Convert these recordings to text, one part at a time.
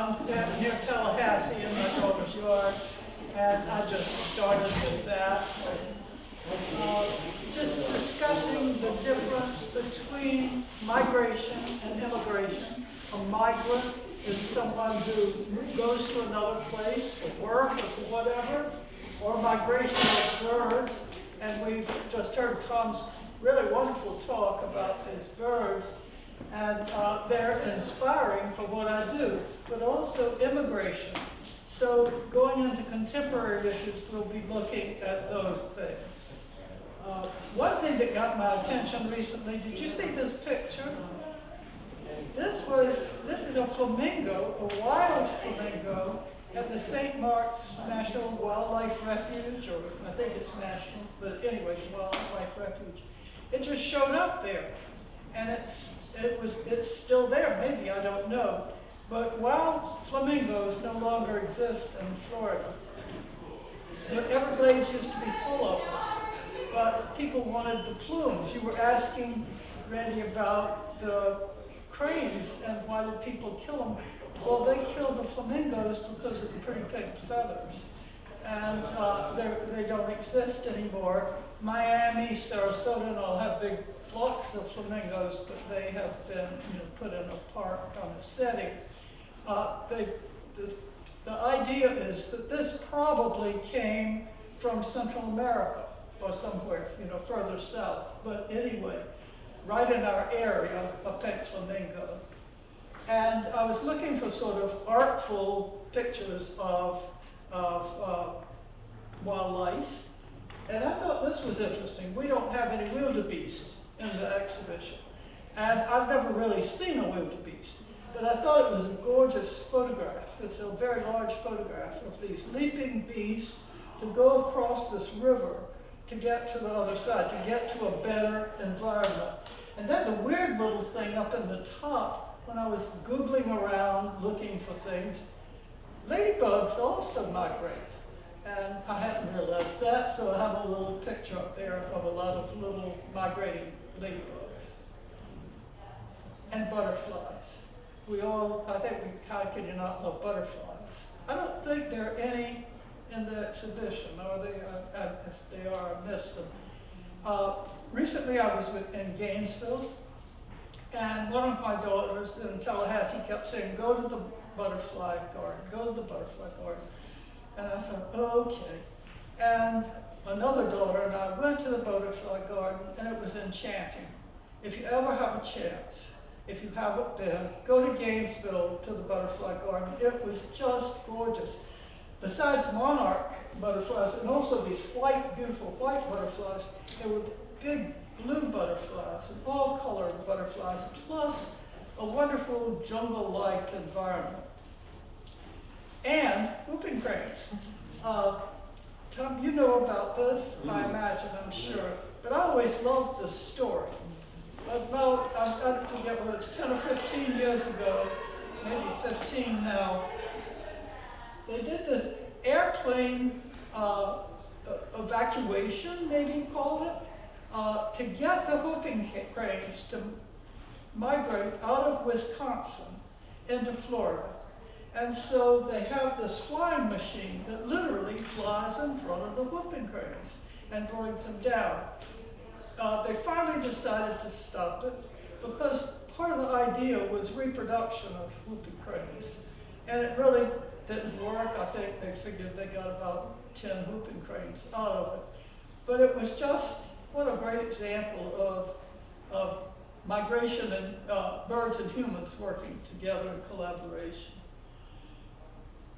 near Tallahassee in my daughter's yard, and I just started with that. Just discussing the difference between migration and immigration. A migrant is someone who goes to another place for work or for whatever, or migration of birds. And we've just heard Tom's really wonderful talk about these birds, and they're inspiring for what I do, but also immigration. So going into contemporary issues, we'll be looking at those things. One thing that got my attention recently, did you see this picture? This is a flamingo, a wild flamingo, at the St. Mark's National Wildlife Refuge, or I think it's national, but anyway, Wildlife Refuge. It just showed up there, and it's still there, maybe, I don't know. But wild flamingos no longer exist in Florida. The Everglades used to be full of them, but people wanted the plumes. You were asking, Randy, about the cranes and why did people kill them? Well, they killed the flamingos because of the pretty big feathers, and they don't exist anymore. Miami, Sarasota, and all have big flocks of flamingos, but they have been put in a park kind of setting. The idea is that this probably came from Central America or somewhere, further south. But anyway, right in our area, a pink flamingo. And I was looking for sort of artful pictures of wildlife, and I thought this was interesting. We don't have any wildebeest in the exhibition, and I've never really seen a wildebeest, but I thought it was a gorgeous photograph. It's a very large photograph of these leaping beasts to go across this river to get to the other side, to get to a better environment. And then the weird little thing up in the top, when I was Googling around looking for things, ladybugs also migrate. And I hadn't realized that, so I have a little picture up there of a lot of little migrating ladybugs. And butterflies. How can you not love butterflies? I don't think there are any in the exhibition, or if they are, I missed them. Recently I was in Gainesville, and one of my daughters in Tallahassee kept saying, go to the butterfly garden, go to the butterfly garden. And I thought, okay. And another daughter and I went to the butterfly garden, and it was enchanting. If you ever have a chance, if you haven't been, go to Gainesville to the butterfly garden. It was just gorgeous. Besides monarch butterflies, and also these beautiful white butterflies, there were big blue butterflies and all colored butterflies, plus a wonderful jungle-like environment. And whooping cranes. Tom, you know about this, I imagine, I'm sure. But I always loved this story. About, I forget whether it's 10 or 15 years ago, maybe 15 now, they did this airplane evacuation, maybe you call it, to get the whooping cranes to migrate out of Wisconsin into Florida. And so they have this flying machine that literally flies in front of the whooping cranes and brings them down. They finally decided to stop it because part of the idea was reproduction of whooping cranes. And it really didn't work. I think they figured they got about 10 whooping cranes out of it. But it was just, what a great example of migration and birds and humans working together in collaboration.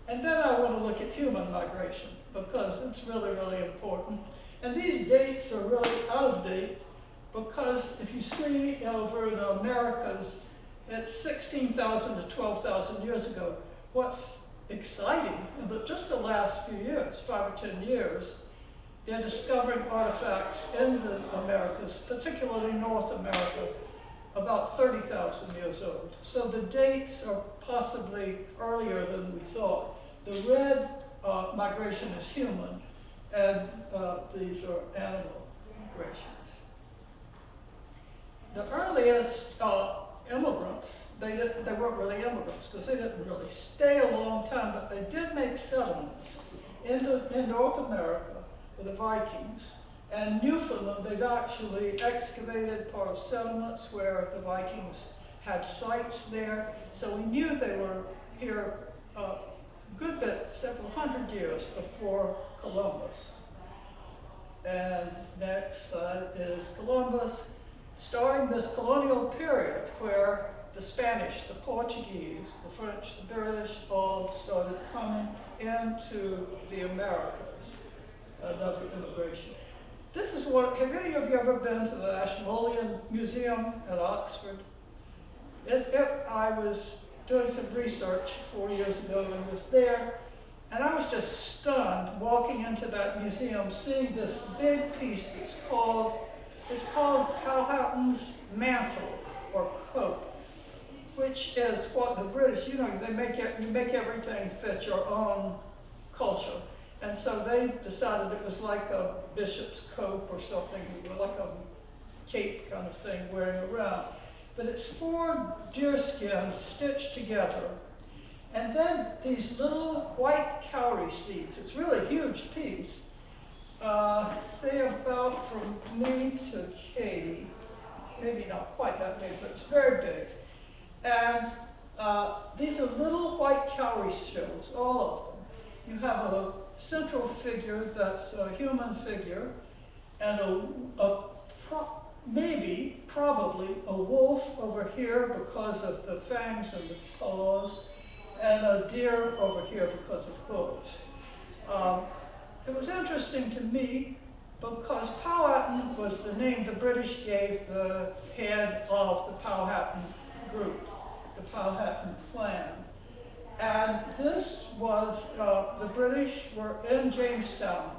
And then I want to look at human migration because it's really, really important. And these dates are really out of date because if you see over in the Americas, it's 16,000 to 12,000 years ago. What's exciting, but just the last few years, 5 or 10 years, they're discovering artifacts in the Americas, particularly North America, about 30,000 years old. So the dates are possibly earlier than we thought. The red migration is human, and these are animal migrations. The earliest immigrants. They weren't really immigrants because they didn't really stay a long time, but they did make settlements in North America with the Vikings. And Newfoundland, they've actually excavated part of settlements where the Vikings had sites there. So we knew they were here a good bit, several hundred years before Columbus. And next slide is Columbus, starting this colonial period where the Spanish, the Portuguese, the French, the British all started coming into the Americas, another immigration. This is what, have any of you ever been to the Ashmolean Museum at Oxford? I was doing some research 4 years ago and was there, and I was just stunned walking into that museum, seeing this big piece it's called Powhatan's mantle or coat, which is what the British, you make everything fit your own culture. And so they decided it was like a bishop's cope or something, like a cape kind of thing wearing around. But it's 4 deer skins stitched together. And then these little white cowrie seeds. It's really a huge piece. Say about from me to Katie, maybe not quite that big, but it's very big. And these are little white cowrie shells, all of them. You have a central figure that's a human figure, and probably a wolf over here because of the fangs and the paws, and a deer over here because of hooves. It was interesting to me because Powhatan was the name the British gave the head of the Powhatan group, the Powhatan clan. And this was, the British were in Jamestown,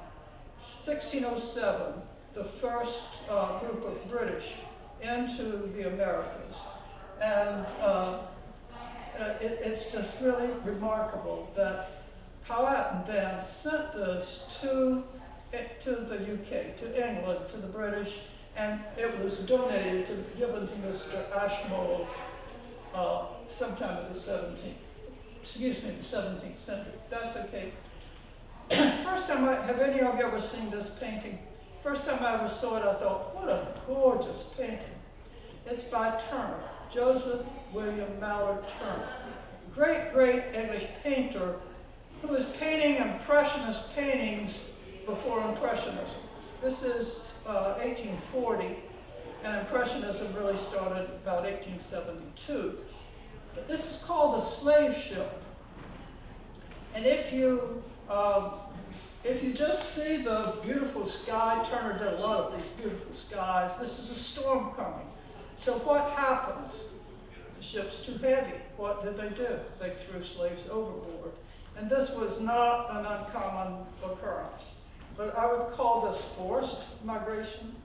1607, the first group of British into the Americas. And it's just really remarkable that Powhatan then sent this to the UK, to England, to the British, and it was given to Mr. Ashmole sometime in the 17th century. That's okay. First time have any of you ever seen this painting? First time I ever saw it, I thought, what a gorgeous painting. It's by Turner, Joseph William Mallard Turner. Great English painter who was painting Impressionist paintings before Impressionism. This is 1840, and Impressionism really started about 1872. But this is called the slave ship. And if you just see the beautiful sky, Turner did a lot of these beautiful skies, this is a storm coming. So what happens? The ship's too heavy. What did they do? They threw slaves overboard. And this was not an uncommon occurrence. But I would call this forced migration.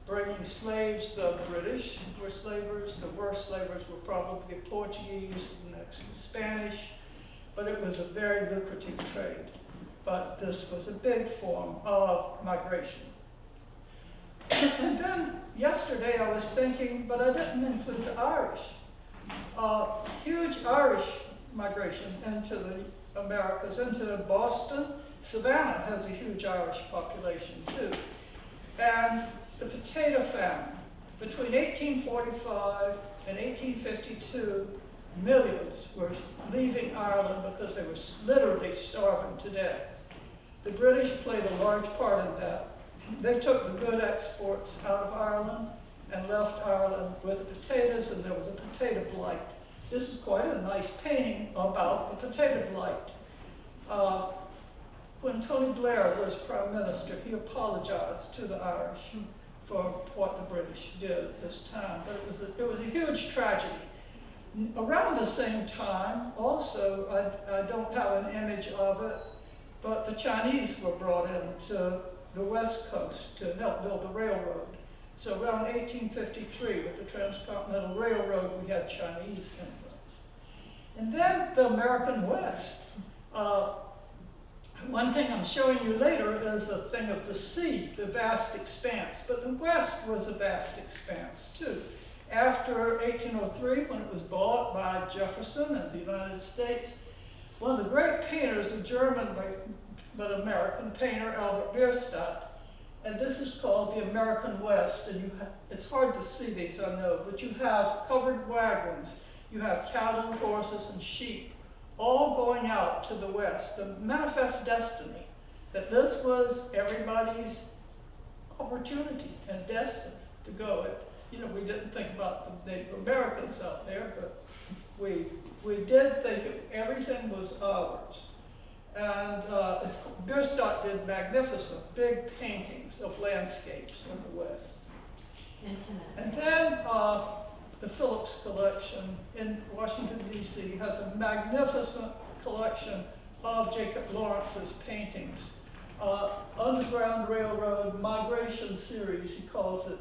Bringing slaves, the British were slavers, the worst slavers were probably Portuguese, next the Spanish, but it was a very lucrative trade. But this was a big form of migration. And then yesterday I was thinking, but I didn't include the Irish. Huge Irish migration into the Americas, into Boston. Savannah has a huge Irish population too. And the potato famine. Between 1845 and 1852, millions were leaving Ireland because they were literally starving to death. The British played a large part in that. They took the good exports out of Ireland and left Ireland with the potatoes, and there was a potato blight. This is quite a nice painting about the potato blight. When Tony Blair was Prime Minister, he apologized to the Irish for what the British did at this time, but it was a huge tragedy. Around the same time, also, I don't have an image of it, but the Chinese were brought in to the West Coast to help build the railroad. So around 1853, with the Transcontinental Railroad, we had Chinese influence. And then the American West. One thing I'm showing you later is a thing of the sea, the vast expanse. But the West was a vast expanse too. after 1803, when it was bought by Jefferson and the United States, one of the great painters, a German but American painter, Albert Bierstadt, and this is called the American West, and it's hard to see these, I know, but you have covered wagons, you have cattle, horses, and sheep, all going out to the west, the manifest destiny, that this was everybody's opportunity and destiny to go. You know, we didn't think about the Native Americans out there, but we did think everything was ours. And Bierstadt did magnificent, big paintings of landscapes in the West. Intimate. And then the Phillips collection in Washington, D.C. has a magnificent collection of Jacob Lawrence's paintings. Underground Railroad Migration Series, he calls it.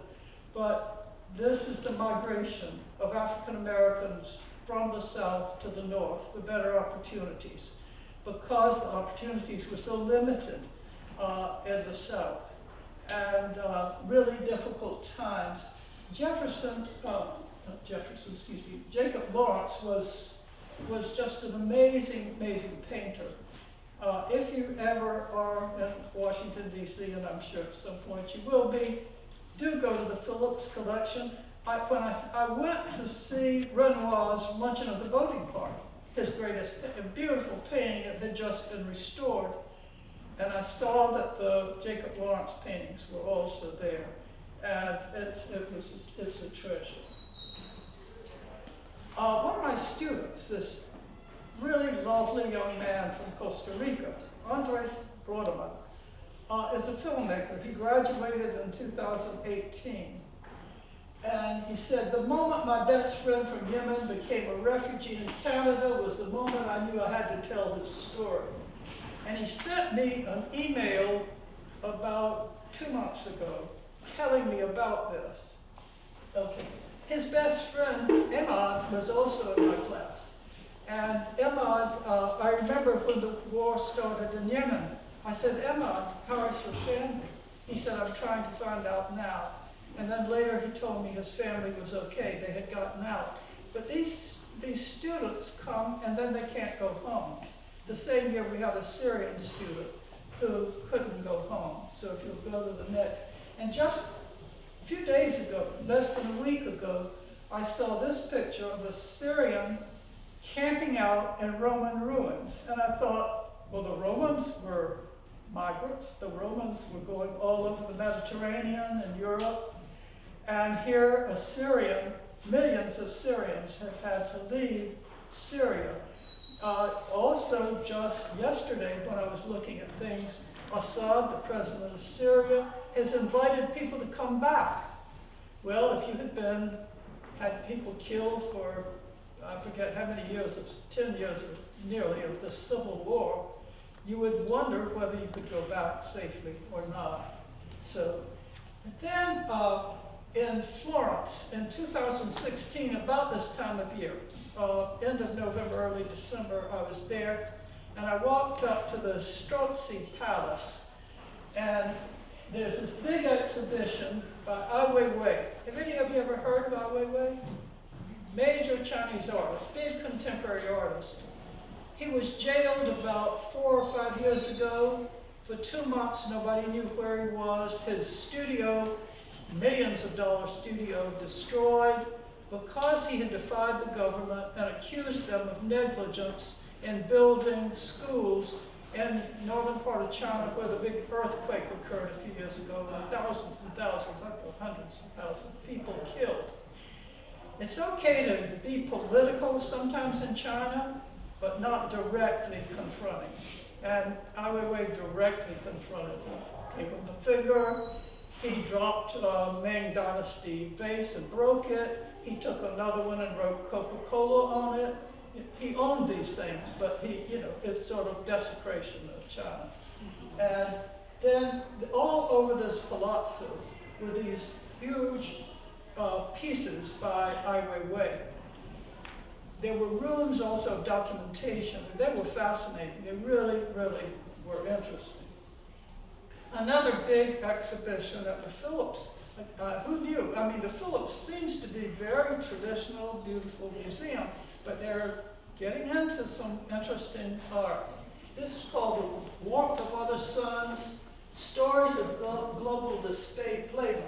But this is the migration of African Americans from the South to the North for better opportunities, because the opportunities were so limited in the South, and really difficult times. Jacob Lawrence was just an amazing, amazing painter. If you ever are in Washington, D.C., and I'm sure at some point you will be, do go to the Phillips collection. When I went to see Renoir's Luncheon of the Boating Party, his greatest, a beautiful painting that had just been restored, and I saw that the Jacob Lawrence paintings were also there, and it's a treasure. One of my students, this really lovely young man from Costa Rica, Andrés, is a filmmaker. He graduated in 2018. And he said, the moment my best friend from Yemen became a refugee in Canada was the moment I knew I had to tell his story. And he sent me an email about 2 months ago telling me about this. Okay. His best friend, Ahmad, was also in my class. And Ahmad, I remember when the war started in Yemen, I said, Ahmad, how is your family? He said, I'm trying to find out now. And then later he told me his family was okay, they had gotten out. But these students come and then they can't go home. The same year we had a Syrian student who couldn't go home. So if you'll go to the next. And just a few days ago, less than a week ago, I saw this picture of a Syrian camping out in Roman ruins. And I thought, well, the Romans were migrants. The Romans were going all over the Mediterranean and Europe. And here a Syrian, millions of Syrians have had to leave Syria. Also, just yesterday when I was looking at things, Assad, the president of Syria, has invited people to come back. Well, if you had people killed for, I forget how many years, 10 years nearly of the civil war, you would wonder whether you could go back safely or not. So, and then in Florence in 2016, about this time of year, end of November, early December, I was there, and I walked up to the Strozzi Palace, and there's this big exhibition by Weiwei. Have any of you ever heard of Weiwei? Major Chinese artist, big contemporary artist. He was jailed about 4 or 5 years ago. For 2 months, nobody knew where he was. His studio, millions of dollar studio, destroyed because he had defied the government and accused them of negligence in building schools in northern part of China where the big earthquake occurred a few years ago, and thousands and thousands, I don't know, hundreds of thousands of people killed. It's okay to be political sometimes in China, but not directly confronting. And Ai Weiwei directly confronted him, gave him the finger. He dropped a Ming Dynasty vase and broke it. He took another one and wrote Coca-Cola on it. He owned these things, but it's sort of desecration of China. And then all over this palazzo were these huge pieces by Ai Weiwei. There were rooms also of documentation. They were fascinating. They really, really were interesting. Another big exhibition at the Phillips who knew? I mean, the Phillips seems to be very traditional, beautiful museum, but they're getting into some interesting art. This is called The Warmth of Other Suns, Stories of Global Displacement,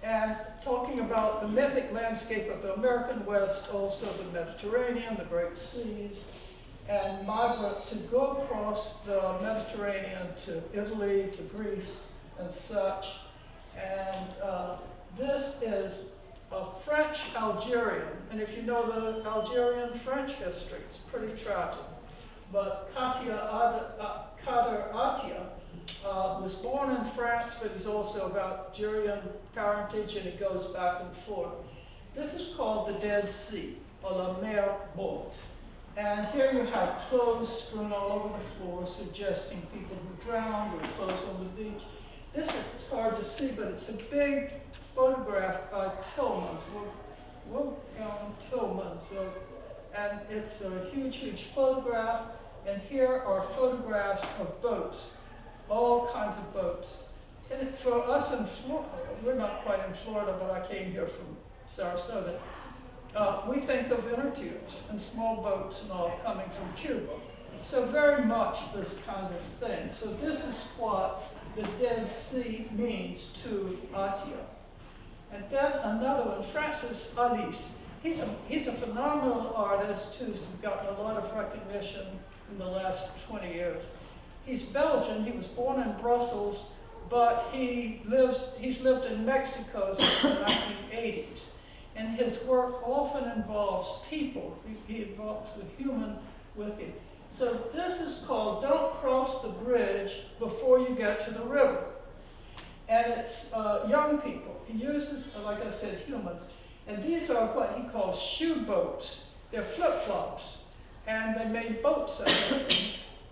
and talking about the mythic landscape of the American West, also the Mediterranean, the Great Seas, and migrants who go across the Mediterranean to Italy, to Greece, and such. And this is a French Algerian, and if you know the Algerian-French history, it's pretty tragic. But Kader Attia was born in France, but he's also of Algerian parentage, and it goes back and forth. This is called the Dead Sea, or La Mer Morte. And here you have clothes strewn all over the floor, suggesting people who drowned or clothes on the beach. This is hard to see, but it's a big photograph by Tillmans, Tillmans. And it's a huge, huge photograph. And here are photographs of boats, all kinds of boats. And for us in Florida, we're not quite in Florida, but I came here from Sarasota. We think of inner tubes and small boats and all coming from Cuba. So very much this kind of thing. So this is what the Dead Sea means to Attia. And then another one, Francis Alys. He's a phenomenal artist who's gotten a lot of recognition in the last 20 years. He's Belgian, he was born in Brussels, but he's lived in Mexico since the 1980s. And his work often involves people. He involves the human with him. So this is called Don't Cross the Bridge Before You Get to the River. And it's young people. He uses, like I said, humans. And these are what he calls shoe boats. They're flip-flops. And they made boats out of them.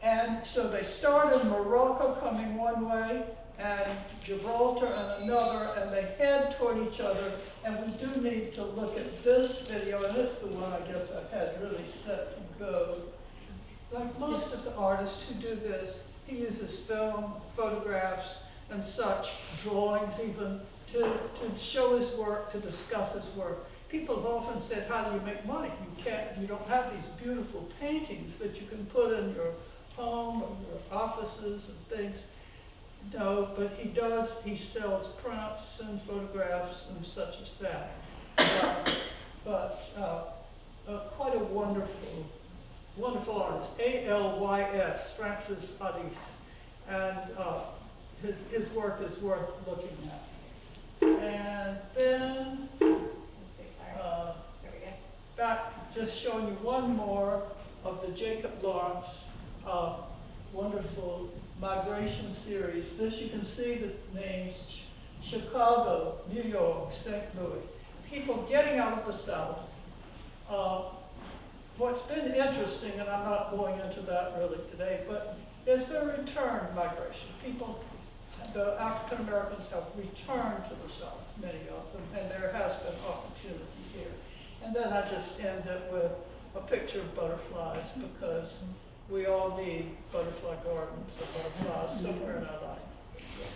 And so they start in Morocco coming one way, and Gibraltar and another, and they head toward each other. And we do need to look at this video, and it's the one I guess I had really set to go. Like most of the artists who do this, he uses film, photographs, and such, drawings even, to show his work, to discuss his work. People have often said, how do you make money? You don't have these beautiful paintings that you can put in your home or your offices and things. No, but he sells prints and photographs and such as that. Quite a wonderful artist, Alys, Francis Alys. And his work is worth looking at. And then, back, just showing you one more of the Jacob Lawrence wonderful migration series. This, you can see the names: Chicago, New York, St. Louis. People getting out of the South. What's been interesting, and I'm not going into that really today, but there's been return migration. The African Americans have returned to the South, many of them, and there has been opportunity here. And then I just end it with a picture of butterflies, because we all need butterfly gardens or butterflies somewhere in our life.